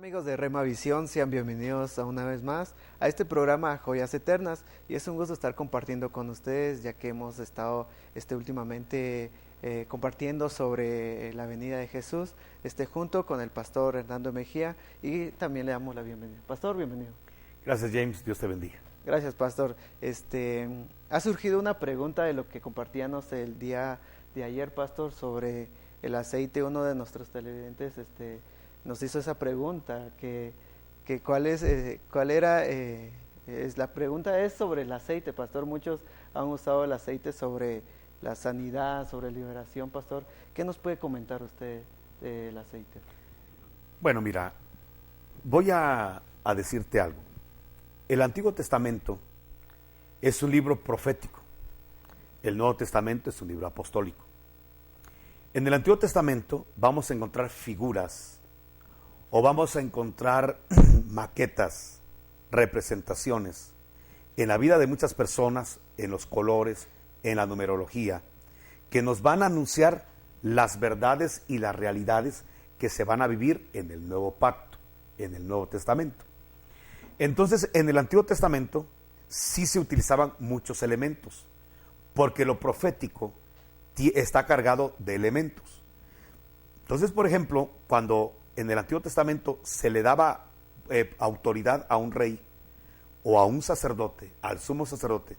Amigos de Rema Visión, sean bienvenidos a una vez más a este programa Joyas Eternas, y es un gusto estar compartiendo con ustedes, ya que hemos estado últimamente compartiendo sobre la venida de Jesús, junto con el pastor Hernando Mejía, y también le damos la bienvenida. Pastor, bienvenido. Gracias, James, Dios te bendiga. Gracias, pastor. Ha surgido una pregunta de lo que compartíamos el día de ayer, pastor, sobre el aceite. Uno de nuestros televidentes nos hizo esa pregunta, que la pregunta es sobre el aceite, pastor. Muchos han usado el aceite sobre la sanidad, sobre liberación, pastor. ¿Qué nos puede comentar usted del aceite? Bueno, mira, voy a decirte algo. El Antiguo Testamento es un libro profético. El Nuevo Testamento es un libro apostólico. En el Antiguo Testamento vamos a encontrar figuras o vamos a encontrar maquetas, representaciones en la vida de muchas personas, en los colores, en la numerología, que nos van a anunciar las verdades y las realidades que se van a vivir en el Nuevo Pacto, en el Nuevo Testamento. Entonces, en el Antiguo Testamento sí se utilizaban muchos elementos, porque lo profético está cargado de elementos. Entonces, por ejemplo, cuando en el Antiguo Testamento se le daba autoridad a un rey o a un sacerdote, al sumo sacerdote,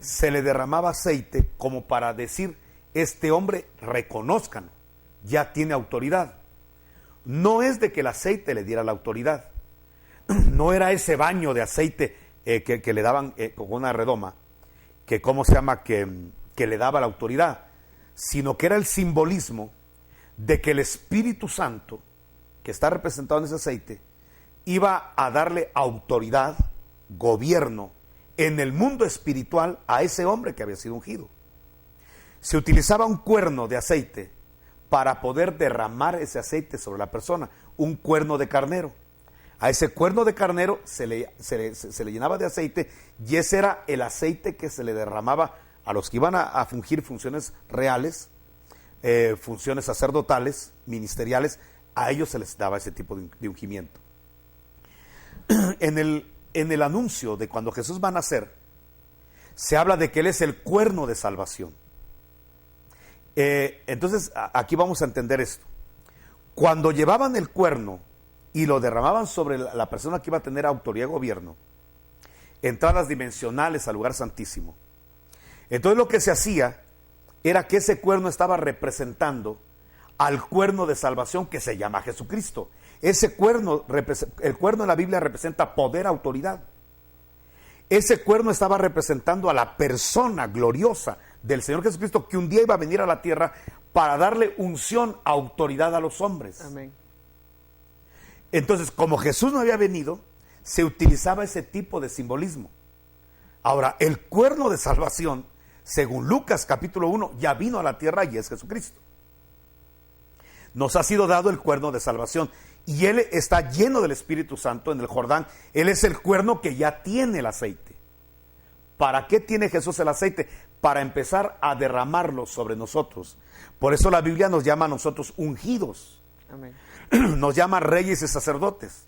se le derramaba aceite como para decir: este hombre, reconózcanlo, ya tiene autoridad. No es de que el aceite le diera la autoridad, no era ese baño de aceite que le daban con una redoma, que le daba la autoridad, sino que era el simbolismo de que el Espíritu Santo, que está representado en ese aceite, iba a darle autoridad, gobierno en el mundo espiritual a ese hombre que había sido ungido. Se utilizaba un cuerno de aceite para poder derramar ese aceite sobre la persona, un cuerno de carnero. A ese cuerno de carnero se le llenaba de aceite, y ese era el aceite que se le derramaba a los que iban a fungir funciones reales, funciones sacerdotales, ministeriales. A ellos se les daba ese tipo de ungimiento. En el anuncio de cuando Jesús va a nacer, se habla de que Él es el cuerno de salvación. Entonces, aquí vamos a entender esto. Cuando llevaban el cuerno y lo derramaban sobre la persona que iba a tener autoridad de gobierno, entradas dimensionales al lugar santísimo, entonces lo que se hacía era que ese cuerno estaba representando al cuerno de salvación que se llama Jesucristo. Ese cuerno, el cuerno en la Biblia representa poder, autoridad. Ese cuerno estaba representando a la persona gloriosa del Señor Jesucristo, que un día iba a venir a la tierra para darle unción, autoridad a los hombres. Amén. Entonces, como Jesús no había venido, se utilizaba ese tipo de simbolismo. Ahora, el cuerno de salvación, según Lucas capítulo 1, ya vino a la tierra y es Jesucristo. Nos ha sido dado el cuerno de salvación y Él está lleno del Espíritu Santo en el Jordán. Él es el cuerno que ya tiene el aceite. ¿Para qué tiene Jesús el aceite? Para empezar a derramarlo sobre nosotros. Por eso la Biblia nos llama a nosotros ungidos. Amén. Nos llama reyes y sacerdotes.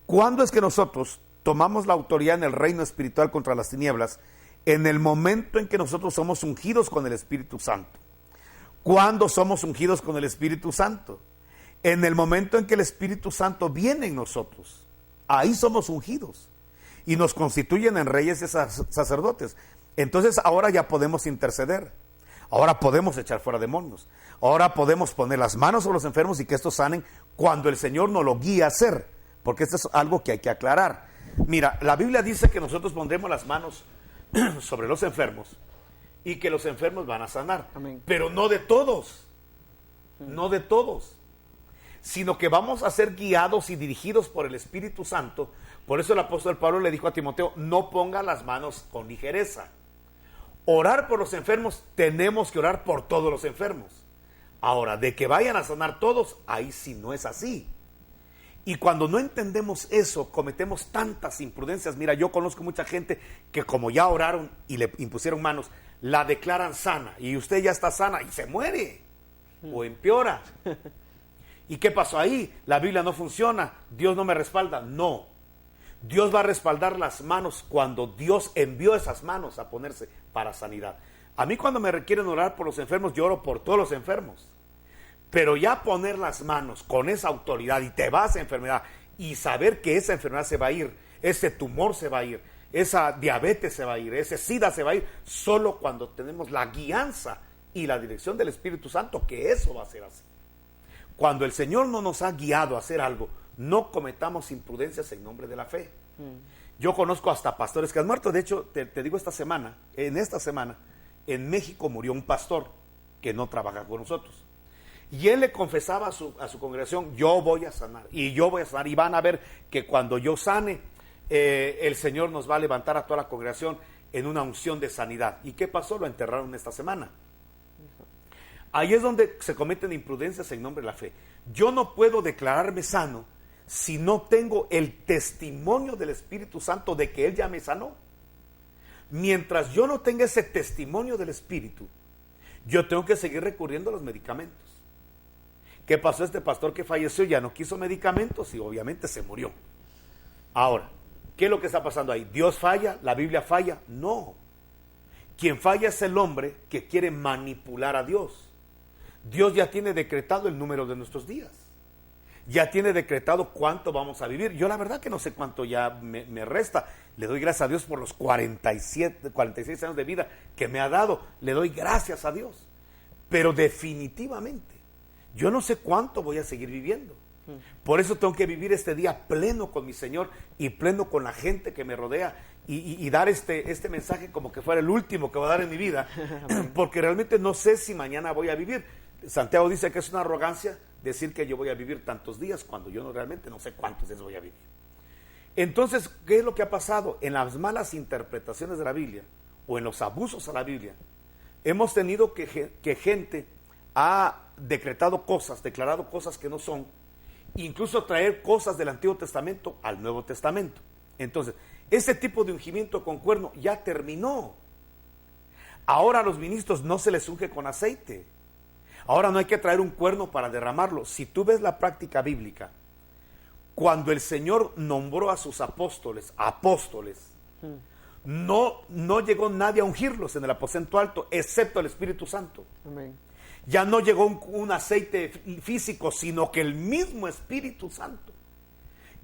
¿Cuándo es que nosotros tomamos la autoridad en el reino espiritual contra las tinieblas? En el momento en que nosotros somos ungidos con el Espíritu Santo. ¿Cuándo somos ungidos con el Espíritu Santo? En el momento en que el Espíritu Santo viene en nosotros. Ahí somos ungidos y nos constituyen en reyes y sacerdotes. Entonces ahora ya podemos interceder. Ahora podemos echar fuera demonios. Ahora podemos poner las manos sobre los enfermos y que estos sanen cuando el Señor nos lo guíe a hacer. Porque esto es algo que hay que aclarar. Mira, la Biblia dice que nosotros pondremos las manos sobre los enfermos y que los enfermos van a sanar. Amén. Pero no de todos. No de todos. Sino que vamos a ser guiados y dirigidos por el Espíritu Santo. Por eso el apóstol Pablo le dijo a Timoteo: no ponga las manos con ligereza. Orar por los enfermos, tenemos que orar por todos los enfermos. Ahora, de que vayan a sanar todos, ahí sí no es así. Y cuando no entendemos eso, cometemos tantas imprudencias. Mira, yo conozco mucha gente que, como ya oraron y le impusieron manos, la declaran sana, y usted ya está sana y se muere o empeora. ¿Y qué pasó ahí? La Biblia no funciona, Dios no me respalda. No, Dios va a respaldar las manos cuando Dios envió esas manos a ponerse para sanidad. A mí cuando me requieren orar por los enfermos, yo oro por todos los enfermos. Pero ya poner las manos con esa autoridad y te vas a enfermedad y saber que esa enfermedad se va a ir, ese tumor se va a ir, esa diabetes se va a ir, ese SIDA se va a ir, solo cuando tenemos la guianza y la dirección del Espíritu Santo, que eso va a ser así. Cuando el Señor no nos ha guiado a hacer algo, no cometamos imprudencias en nombre de la fe. Yo conozco hasta pastores que han muerto. De hecho, te digo, en esta semana, en México murió un pastor que no trabaja con nosotros. Y él le confesaba a su congregación, yo voy a sanar, y yo voy a sanar, y van a ver que cuando yo sane, el Señor nos va a levantar a toda la congregación en una unción de sanidad. ¿Y qué pasó? Lo enterraron esta semana. Ahí es donde se cometen imprudencias en nombre de la fe. Yo no puedo declararme sano si no tengo el testimonio del Espíritu Santo de que Él ya me sanó. Mientras yo no tenga ese testimonio del Espíritu, yo tengo que seguir recurriendo a los medicamentos. ¿Qué pasó? Este pastor que falleció ya no quiso medicamentos y obviamente se murió. Ahora, ¿qué es lo que está pasando ahí? ¿Dios falla? ¿La Biblia falla? No. Quien falla es el hombre que quiere manipular a Dios. Dios ya tiene decretado el número de nuestros días. Ya tiene decretado cuánto vamos a vivir. Yo la verdad que no sé cuánto ya me resta. Le doy gracias a Dios por los 46 años de vida que me ha dado. Le doy gracias a Dios. Pero definitivamente, yo no sé cuánto voy a seguir viviendo. Por eso tengo que vivir este día pleno con mi Señor y pleno con la gente que me rodea y dar este mensaje como que fuera el último que voy a dar en mi vida. Porque realmente no sé si mañana voy a vivir. Santiago dice que es una arrogancia decir que yo voy a vivir tantos días cuando yo realmente no sé cuántos días voy a vivir. Entonces, ¿qué es lo que ha pasado? En las malas interpretaciones de la Biblia o en los abusos a la Biblia, hemos tenido que gente ha declarado cosas que no son, incluso traer cosas del Antiguo Testamento al Nuevo Testamento. Entonces, ese tipo de ungimiento con cuerno ya terminó. Ahora a los ministros no se les unge con aceite. Ahora no hay que traer un cuerno para derramarlo. Si tú ves la práctica bíblica, cuando el Señor nombró a sus apóstoles, no llegó nadie a ungirlos en el aposento alto, excepto el Espíritu Santo. Amén. Ya no llegó un aceite físico, sino que el mismo Espíritu Santo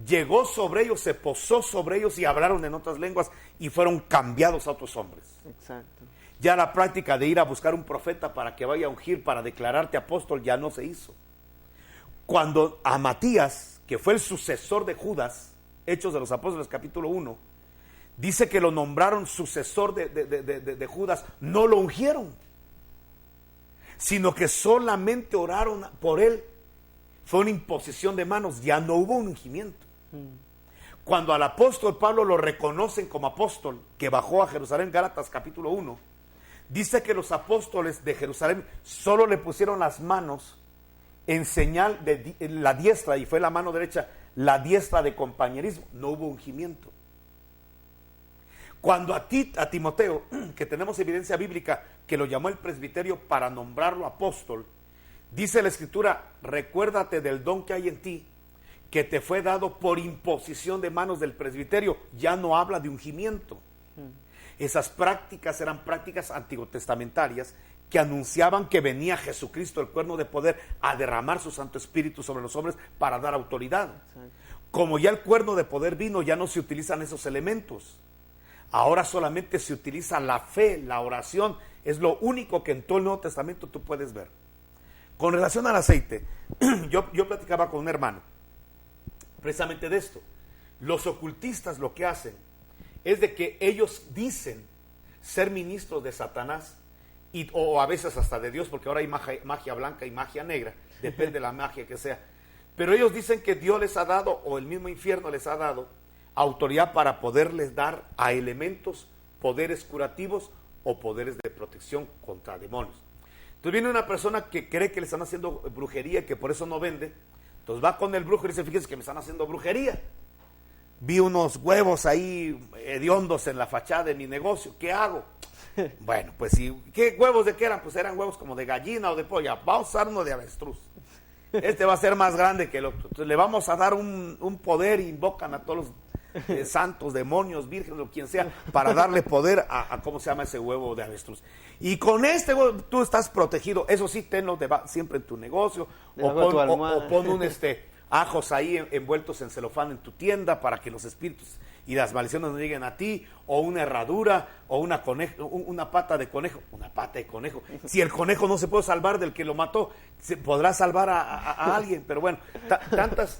llegó sobre ellos, se posó sobre ellos y hablaron en otras lenguas y fueron cambiados a otros hombres. Exacto. Ya la práctica de ir a buscar un profeta para que vaya a ungir, para declararte apóstol, ya no se hizo. Cuando a Matías, que fue el sucesor de Judas, Hechos de los Apóstoles capítulo 1, dice que lo nombraron sucesor de Judas, no lo ungieron, sino que solamente oraron por él. Fue una imposición de manos, ya no hubo un ungimiento. Cuando al apóstol Pablo lo reconocen como apóstol, que bajó a Jerusalén, Gálatas capítulo 1, dice que los apóstoles de Jerusalén solo le pusieron las manos en señal de la diestra, y fue la mano derecha, la diestra de compañerismo, no hubo ungimiento. Cuando a Timoteo, que tenemos evidencia bíblica, que lo llamó el presbiterio para nombrarlo apóstol, dice la Escritura, recuérdate del don que hay en ti, que te fue dado por imposición de manos del presbiterio. Ya no habla de ungimiento. Esas prácticas eran prácticas antigotestamentarias que anunciaban que venía Jesucristo, el cuerno de poder, a derramar su Santo Espíritu sobre los hombres para dar autoridad. Exacto. Como ya el cuerno de poder vino, ya no se utilizan esos elementos. Ahora solamente se utiliza la fe, la oración. Es lo único que en todo el Nuevo Testamento tú puedes ver. Con relación al aceite, yo platicaba con un hermano precisamente de esto. Los ocultistas lo que hacen es de que ellos dicen ser ministros de Satanás o a veces hasta de Dios, porque ahora hay magia blanca y magia negra, depende de la magia que sea. Pero ellos dicen que Dios les ha dado, o el mismo infierno les ha dado, autoridad para poderles dar a elementos poderes curativos o poderes de protección contra demonios. Entonces viene una persona que cree que le están haciendo brujería y que por eso no vende. Entonces va con el brujo y dice, fíjense que me están haciendo brujería. Vi unos huevos ahí hediondos en la fachada de mi negocio, ¿qué hago? Bueno, pues ¿qué huevos de qué eran? Pues eran huevos como de gallina o de polla. Vamos a usar uno de avestruz. Este va a ser más grande que el otro. Entonces le vamos a dar un poder, invocan a todos los santos, demonios, vírgenes, o quien sea, para darle poder a ¿cómo se llama ese huevo de avestruz? Y con este huevo tú estás protegido. Eso sí, tenlo siempre en tu negocio, o pon un ajos ahí envueltos en celofán en tu tienda para que los espíritus y las maldiciones no lleguen a ti, o una herradura, o una pata de conejo. Una pata de conejo. Si el conejo no se puede salvar del que lo mató, se podrá salvar a alguien. Pero bueno,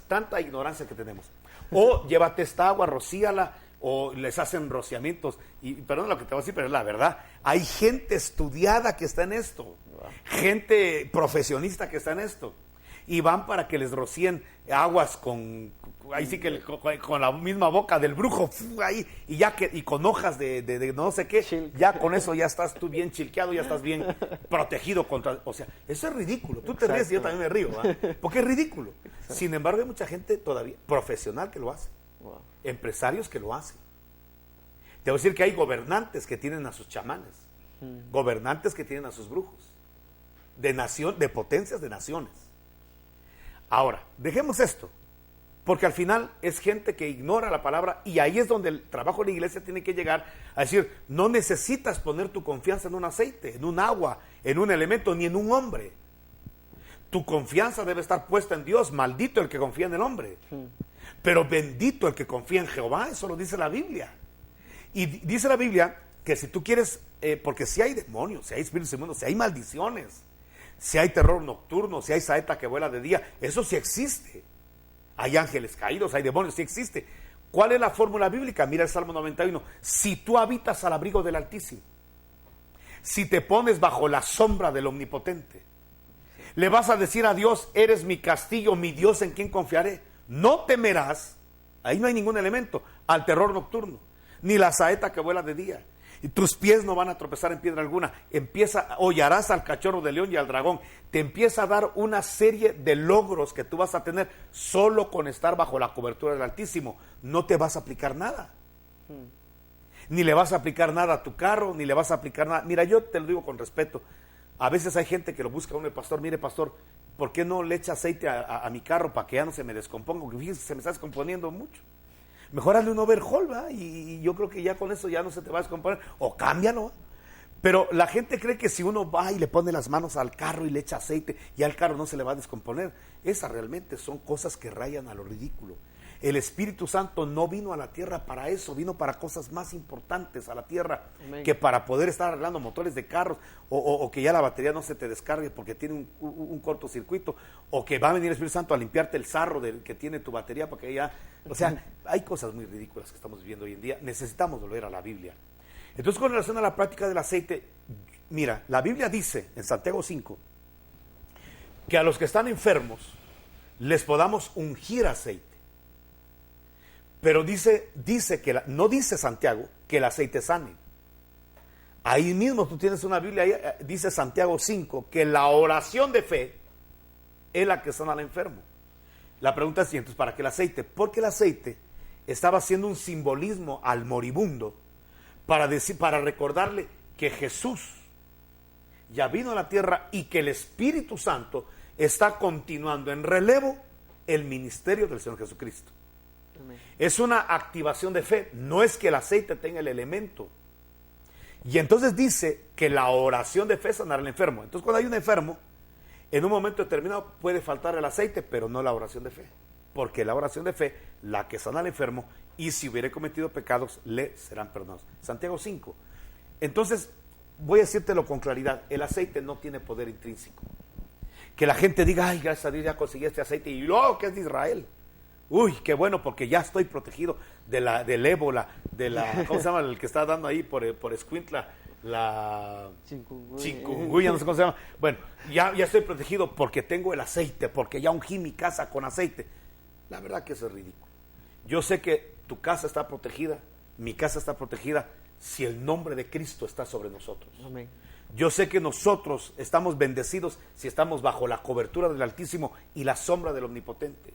tanta ignorancia que tenemos. O llévate esta agua, rocíala, o les hacen rociamientos. Y perdón lo que te voy a decir, pero es la verdad. Hay gente estudiada que está en esto. Gente profesionista que está en esto. Y van para que les rocíen aguas ahí sí que con la misma boca del brujo, ahí, y con hojas de no sé qué, ya con eso ya estás tú bien chilqueado, ya estás bien protegido contra, o sea, eso es ridículo. Tú te ríes y yo también me río, ¿verdad? Porque es ridículo. Exacto. Sin embargo, hay mucha gente todavía profesional que lo hace, empresarios que lo hacen. Te voy a decir que hay gobernantes que tienen a sus chamanes, gobernantes que tienen a sus brujos, de potencias de naciones. Ahora, dejemos esto, porque al final es gente que ignora la palabra, y ahí es donde el trabajo de la iglesia tiene que llegar a decir, no necesitas poner tu confianza en un aceite, en un agua, en un elemento, ni en un hombre. Tu confianza debe estar puesta en Dios. Maldito el que confía en el hombre, pero bendito el que confía en Jehová. Eso lo dice la Biblia. Y dice la Biblia que si tú quieres, porque si hay demonios, si hay espíritus inmundos, si hay maldiciones, si hay terror nocturno, si hay saeta que vuela de día, eso sí existe. Hay ángeles caídos, hay demonios, sí existe. ¿Cuál es la fórmula bíblica? Mira el Salmo 91. Si tú habitas al abrigo del Altísimo, si te pones bajo la sombra del Omnipotente, le vas a decir a Dios, eres mi castillo, mi Dios en quien confiaré. No temerás, ahí no hay ningún elemento, al terror nocturno, ni la saeta que vuela de día. Y tus pies no van a tropezar en piedra alguna. Hollarás al cachorro de león y al dragón. Te empieza a dar una serie de logros que tú vas a tener solo con estar bajo la cobertura del Altísimo. No te vas a aplicar nada. Ni le vas a aplicar nada a tu carro, ni le vas a aplicar nada. Mira, yo te lo digo con respeto. A veces hay gente que lo busca a uno, pastor, mire pastor, ¿por qué no le echa aceite a mi carro para que ya no se me descomponga? Porque fíjese, se me está descomponiendo mucho. Mejor hazle un overhaul, ¿verdad? Y yo creo que ya con eso ya no se te va a descomponer. O cámbialo. Pero la gente cree que si uno va y le pone las manos al carro y le echa aceite, ya el carro no se le va a descomponer. Esas realmente son cosas que rayan a lo ridículo. El Espíritu Santo no vino a la tierra para eso, vino para cosas más importantes a la tierra. Amén. Que para poder estar arreglando motores de carros, o que ya la batería no se te descargue porque tiene un cortocircuito, o que va a venir el Espíritu Santo a limpiarte el sarro que tiene tu batería, porque ya, o sea, hay cosas muy ridículas que estamos viviendo hoy en día. Necesitamos volver a la Biblia. Entonces, con relación a la práctica del aceite, mira, la Biblia dice en Santiago 5 que a los que están enfermos les podamos ungir aceite. Pero dice que no dice Santiago que el aceite sane. Ahí mismo tú tienes una Biblia, ahí dice Santiago 5 que la oración de fe es la que sana al enfermo. La pregunta es, entonces, ¿para qué el aceite? Porque el aceite estaba haciendo un simbolismo al moribundo para recordarle que Jesús ya vino a la tierra y que el Espíritu Santo está continuando en relevo el ministerio del Señor Jesucristo. Amén. Es una activación de fe, no es que el aceite tenga el elemento. Y entonces dice que la oración de fe sanará al enfermo. Entonces, cuando hay un enfermo, en un momento determinado puede faltar el aceite, pero no la oración de fe. Porque la oración de fe, la que sana al enfermo, y si hubiere cometido pecados, le serán perdonados. Santiago 5. Entonces, voy a decírtelo con claridad, el aceite no tiene poder intrínseco. Que la gente diga, ay, gracias a Dios ya conseguí este aceite, y luego que es de Israel. Uy, qué bueno, porque ya estoy protegido del ébola, ¿cómo se llama el que está dando ahí por Escuintla? La chikungunya, no sé cómo se llama. Bueno, ya estoy protegido porque tengo el aceite, porque ya ungí mi casa con aceite. La verdad que eso es ridículo. Yo sé que tu casa está protegida, mi casa está protegida, si el nombre de Cristo está sobre nosotros. Amén. Yo sé que nosotros estamos bendecidos si estamos bajo la cobertura del Altísimo y la sombra del Omnipotente.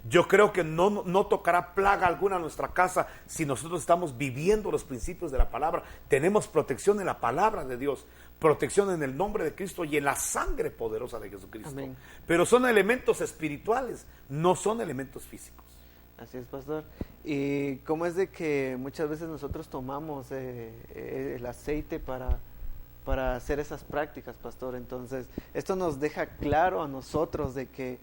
Yo creo que no tocará plaga alguna a nuestra casa si nosotros estamos viviendo los principios de la palabra. Tenemos protección en la palabra de Dios, protección en el nombre de Cristo y en la sangre poderosa de Jesucristo. Amén. Pero son elementos espirituales, no son elementos físicos. Así es, pastor. Y cómo es de que muchas veces nosotros tomamos el aceite para hacer esas prácticas, pastor. Entonces, esto nos deja claro a nosotros de que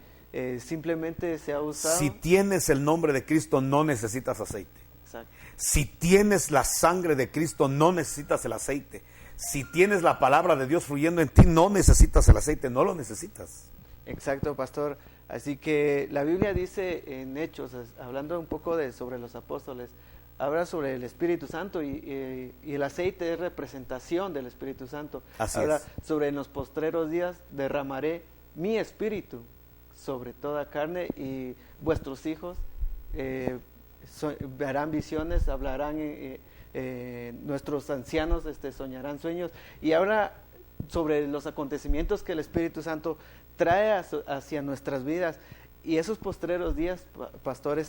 simplemente se ha usado. Si tienes el nombre de Cristo, no necesitas aceite. Exacto. Si tienes la sangre de Cristo, no necesitas el aceite. Si tienes la palabra de Dios fluyendo en ti, no necesitas el aceite, no lo necesitas. Exacto, pastor. Así que la Biblia dice en Hechos, hablando un poco sobre los apóstoles, habla sobre el Espíritu Santo y el aceite es representación del Espíritu Santo. Así habla es. sobre en los postreros días derramaré mi espíritu sobre toda carne y vuestros hijos verán visiones, hablarán, nuestros ancianos soñarán sueños, y habla sobre los acontecimientos que el Espíritu Santo trae hacia nuestras vidas. Y esos postreros días, pastor,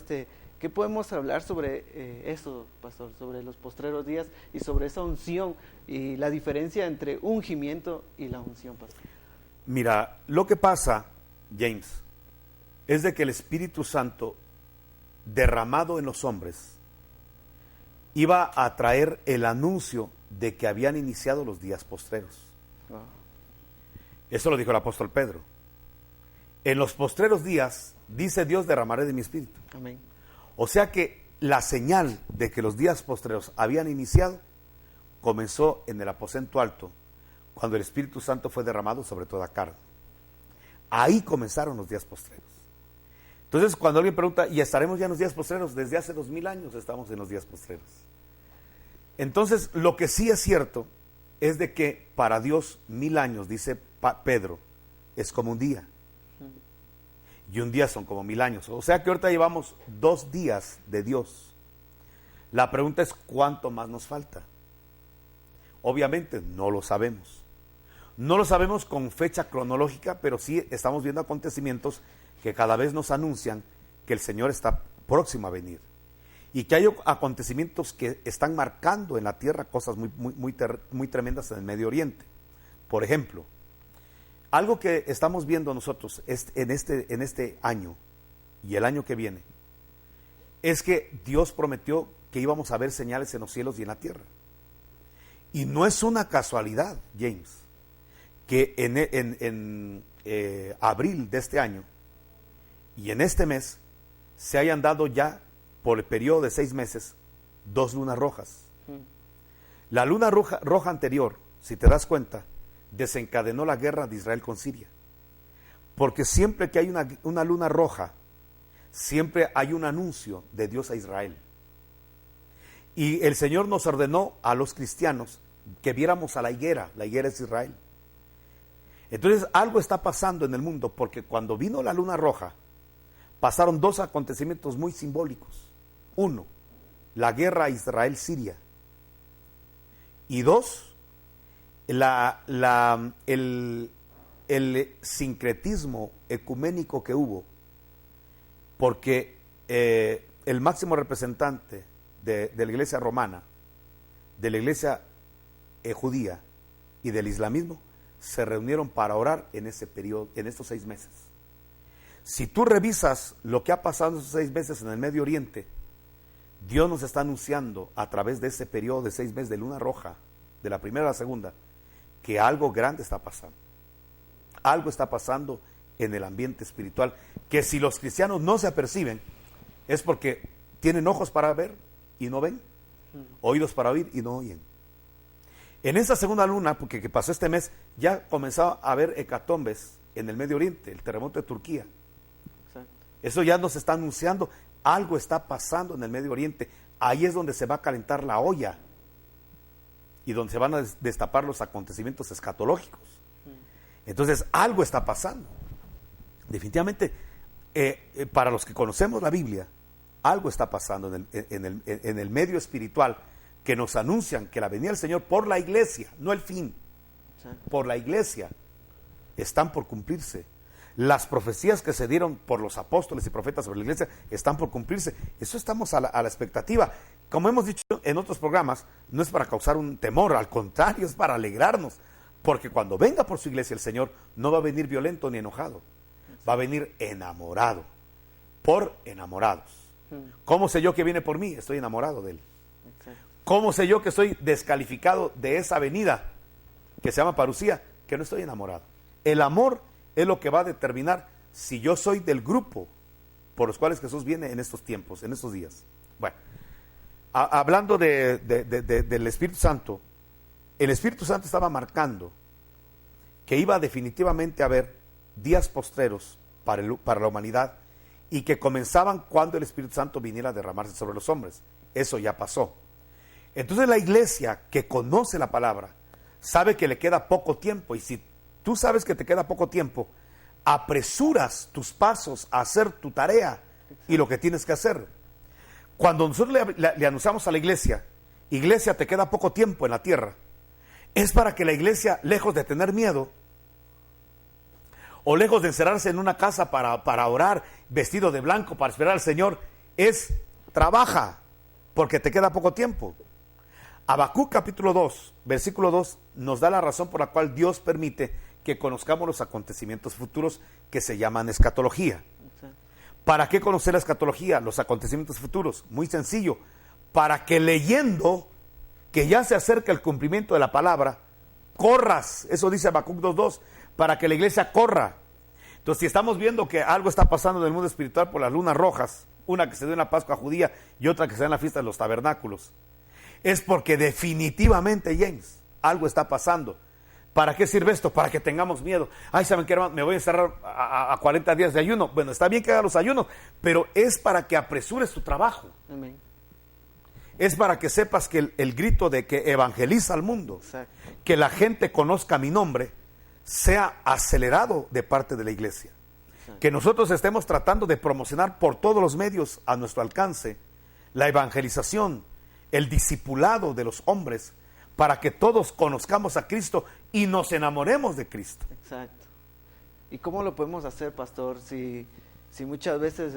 ¿qué podemos hablar sobre eso, pastor? Sobre los postreros días y sobre esa unción y la diferencia entre ungimiento y la unción, pastor. Mira, lo que pasa, James, es de que el Espíritu Santo derramado en los hombres iba a traer el anuncio de que habían iniciado los días postreros. Wow. Eso lo dijo el apóstol Pedro. En los postreros días, dice Dios, derramaré de mi espíritu. Amén. O sea que la señal de que los días postreros habían iniciado comenzó en el aposento alto, cuando el Espíritu Santo fue derramado sobre toda carne. Ahí comenzaron los días postreros. Entonces, cuando alguien pregunta, ¿y estaremos ya en los días postreros? Desde hace 2000 años estamos en los días postreros. Entonces, lo que sí es cierto es de que para Dios 1000 años, dice Pedro, es como un día. Y un día son como 1000 años. O sea que ahorita llevamos 2 días de Dios. La pregunta es, ¿cuánto más nos falta? Obviamente no lo sabemos. No lo sabemos con fecha cronológica, pero sí estamos viendo acontecimientos que cada vez nos anuncian que el Señor está próximo a venir. Y que hay acontecimientos que están marcando en la tierra cosas muy tremendas en el Medio Oriente. Por ejemplo, algo que estamos viendo nosotros en este año y el año que viene, es que Dios prometió que íbamos a ver señales en los cielos y en la tierra. Y no es una casualidad, James, que en abril de este año y en este mes se hayan dado ya, por el periodo de 6 meses, 2 lunas rojas. La luna roja anterior, si te das cuenta, desencadenó la guerra de Israel con Siria. Porque siempre que hay una luna roja, siempre hay un anuncio de Dios a Israel. Y el Señor nos ordenó a los cristianos que viéramos a la higuera es Israel. Entonces algo está pasando en el mundo, porque cuando vino la luna roja, pasaron 2 acontecimientos muy simbólicos. 1, la guerra Israel-Siria. Y 2, el sincretismo ecuménico que hubo, porque el máximo representante de la iglesia romana, de la iglesia judía y del islamismo se reunieron para orar en ese periodo, en estos 6 meses. Si tú revisas lo que ha pasado en esos 6 meses en el Medio Oriente, Dios nos está anunciando a través de ese periodo de 6 meses de luna roja, de la primera a la segunda, que algo grande está pasando. Algo está pasando en el ambiente espiritual, que si los cristianos no se aperciben, es porque tienen ojos para ver y no ven, oídos para oír y no oyen. En esa segunda luna, porque que pasó este mes, ya comenzaba a haber hecatombes en el Medio Oriente, el terremoto de Turquía. Exacto. Eso ya nos está anunciando, algo está pasando en el Medio Oriente. Ahí es donde se va a calentar la olla y donde se van a destapar los acontecimientos escatológicos. Entonces, algo está pasando. Definitivamente, para los que conocemos la Biblia, algo está pasando en el medio espiritual, que nos anuncian que la venida del Señor por la iglesia, no el fin, por la iglesia, están por cumplirse. Las profecías que se dieron por los apóstoles y profetas sobre la iglesia están por cumplirse. Eso estamos a la expectativa. Como hemos dicho en otros programas, no es para causar un temor, al contrario, es para alegrarnos. Porque cuando venga por su iglesia el Señor, no va a venir violento ni enojado. Va a venir enamorado, por enamorados. ¿Cómo sé yo que viene por mí? Estoy enamorado de Él. ¿Cómo sé yo que estoy descalificado de esa venida que se llama parucía? Que no estoy enamorado. El amor es lo que va a determinar si yo soy del grupo por los cuales Jesús viene en estos tiempos, en estos días. Bueno, hablando del Espíritu Santo, el Espíritu Santo estaba marcando que iba definitivamente a haber días postreros para la humanidad y que comenzaban cuando el Espíritu Santo viniera a derramarse sobre los hombres. Eso ya pasó. Entonces la iglesia que conoce la palabra sabe que le queda poco tiempo, y si tú sabes que te queda poco tiempo, apresuras tus pasos a hacer tu tarea y lo que tienes que hacer. Cuando nosotros le anunciamos a la iglesia, iglesia, te queda poco tiempo en la tierra, es para que la iglesia, lejos de tener miedo, o lejos de encerrarse en una casa para orar, vestido de blanco, para esperar al Señor, trabaja, porque te queda poco tiempo. Habacuc capítulo 2, versículo 2, nos da la razón por la cual Dios permite que conozcamos los acontecimientos futuros, que se llaman escatología. ¿Para qué conocer la escatología, los acontecimientos futuros? Muy sencillo, para que leyendo que ya se acerca el cumplimiento de la palabra, corras. Eso dice Habacuc 2:2, para que la iglesia corra. Entonces, si estamos viendo que algo está pasando en el mundo espiritual por las lunas rojas, una que se dio en la Pascua judía y otra que se da en la fiesta de los tabernáculos, es porque definitivamente, James, algo está pasando. ¿Para qué sirve esto? Para que tengamos miedo. Ay, ¿saben qué, hermano? Me voy a encerrar a 40 días de ayuno. Bueno, está bien que haga los ayunos, pero es para que apresures tu trabajo. Amén. Es para que sepas que el grito de que evangeliza al mundo, exacto, que la gente conozca mi nombre, sea acelerado de parte de la iglesia. Exacto. Que nosotros estemos tratando de promocionar por todos los medios a nuestro alcance la evangelización, el discipulado de los hombres, para que todos conozcamos a Cristo y nos enamoremos de Cristo. Exacto. ¿Y cómo lo podemos hacer, pastor, si muchas veces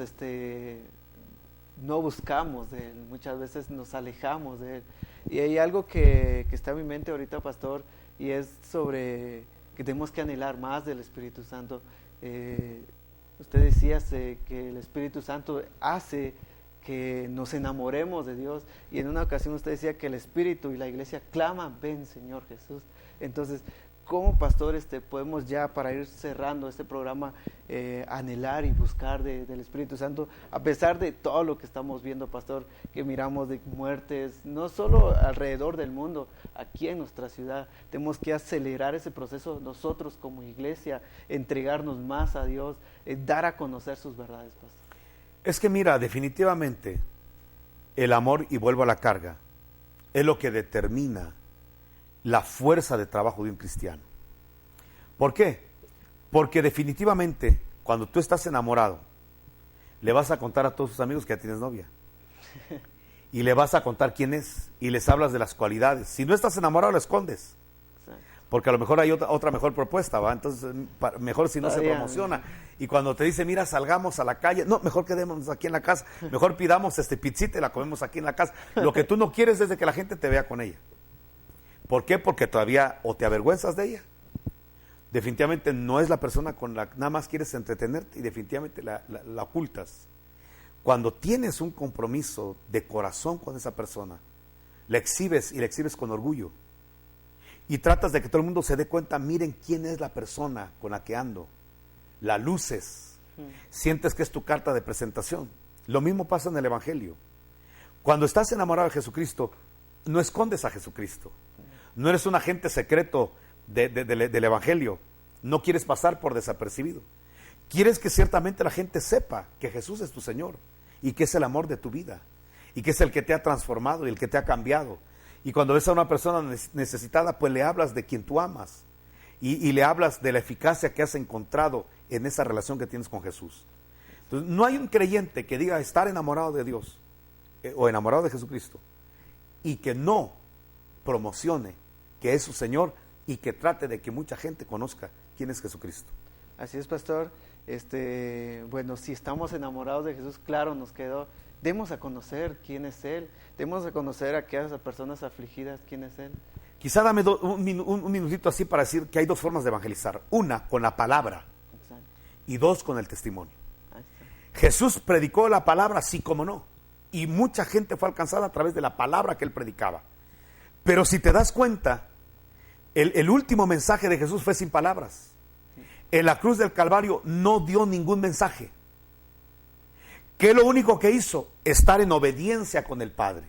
no buscamos de Él, muchas veces nos alejamos de Él? Y hay algo que está en mi mente ahorita, pastor, y es sobre que tenemos que anhelar más del Espíritu Santo. Usted decía que el Espíritu Santo hace que nos enamoremos de Dios, y en una ocasión usted decía que el Espíritu y la iglesia claman, ven Señor Jesús. Entonces, ¿cómo, pastor, podemos ya, para ir cerrando este programa, anhelar y buscar del Espíritu Santo, a pesar de todo lo que estamos viendo, pastor, que miramos de muertes, no solo alrededor del mundo, aquí en nuestra ciudad? Tenemos que acelerar ese proceso nosotros como iglesia, entregarnos más a Dios, dar a conocer sus verdades, pastor. Es que mira, definitivamente el amor, y vuelvo a la carga, es lo que determina la fuerza de trabajo de un cristiano. ¿Por qué? Porque definitivamente cuando tú estás enamorado, le vas a contar a todos tus amigos que ya tienes novia, y le vas a contar quién es, y les hablas de las cualidades. Si no estás enamorado, lo escondes, porque a lo mejor hay otra mejor propuesta, ¿va? Entonces mejor si no se promociona. Y cuando te dice, mira, salgamos a la calle, no, mejor quedémonos aquí en la casa, mejor pidamos pizzita y la comemos aquí en la casa. Lo que tú no quieres es de que la gente te vea con ella. ¿Por qué? Porque todavía o te avergüenzas de ella, definitivamente no es la persona con la que nada más quieres entretenerte, y definitivamente la ocultas. Cuando tienes un compromiso de corazón con esa persona, la exhibes, y la exhibes con orgullo, y tratas de que todo el mundo se dé cuenta, miren quién es la persona con la que ando, la luces, sientes que es tu carta de presentación. Lo mismo pasa en el Evangelio. Cuando estás enamorado de Jesucristo, no escondes a Jesucristo, no eres un agente secreto del Evangelio, no quieres pasar por desapercibido, quieres que ciertamente la gente sepa que Jesús es tu Señor, y que es el amor de tu vida, y que es el que te ha transformado y el que te ha cambiado. Y cuando ves a una persona necesitada, pues le hablas de quien tú amas, y le hablas de la eficacia que has encontrado en esa relación que tienes con Jesús. Entonces, no hay un creyente que diga estar enamorado de Dios o enamorado de Jesucristo y que no promocione que es su Señor y que trate de que mucha gente conozca quién es Jesucristo. Así es, pastor. Bueno, si estamos enamorados de Jesús, claro, nos quedó. Demos a conocer quién es Él. Demos a conocer a aquellas personas afligidas quién es Él. Quizá dame un minutito así para decir que hay dos formas de evangelizar. Una, con la palabra. Exacto. Y dos, con el testimonio. Ahí está. Jesús predicó la palabra, sí como no. Y mucha gente fue alcanzada a través de la palabra que Él predicaba. Pero si te das cuenta, el último mensaje de Jesús fue sin palabras. En la cruz del Calvario no dio ningún mensaje. ¿Qué es lo único que hizo? Estar en obediencia con el Padre.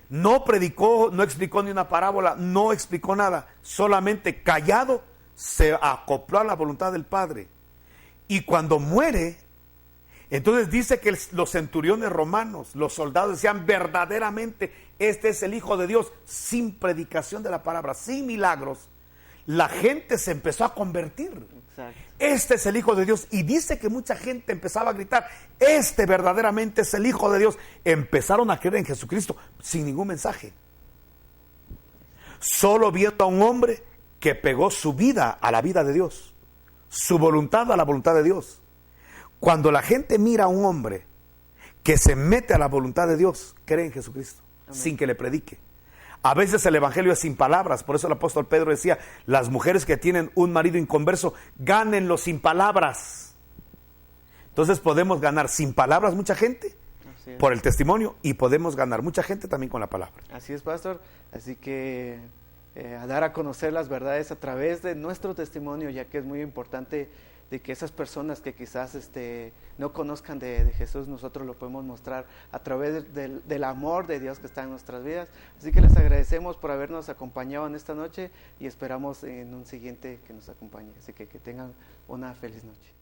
No predicó, no explicó ni una parábola, no explicó nada. Solamente callado se acopló a la voluntad del Padre. Y cuando muere, entonces dice que los centuriones romanos, los soldados decían verdaderamente, este es el Hijo de Dios, sin predicación de la palabra, sin milagros. La gente se empezó a convertir. Exacto. Este es el Hijo de Dios. Y dice que mucha gente empezaba a gritar, este verdaderamente es el Hijo de Dios. Empezaron a creer en Jesucristo sin ningún mensaje. Solo viendo a un hombre que pegó su vida a la vida de Dios, su voluntad a la voluntad de Dios. Cuando la gente mira a un hombre que se mete a la voluntad de Dios, cree en Jesucristo. Amén. Sin que le predique. A veces el evangelio es sin palabras, por eso el apóstol Pedro decía, las mujeres que tienen un marido inconverso, gánenlo sin palabras. Entonces podemos ganar sin palabras mucha gente por el testimonio y podemos ganar mucha gente también con la palabra. Así es, pastor. Así que a dar a conocer las verdades a través de nuestro testimonio, ya que es muy importante de que esas personas que quizás no conozcan de Jesús, nosotros lo podemos mostrar a través del amor de Dios que está en nuestras vidas. Así que les agradecemos por habernos acompañado en esta noche y esperamos en un siguiente que nos acompañe. Así que tengan una feliz noche.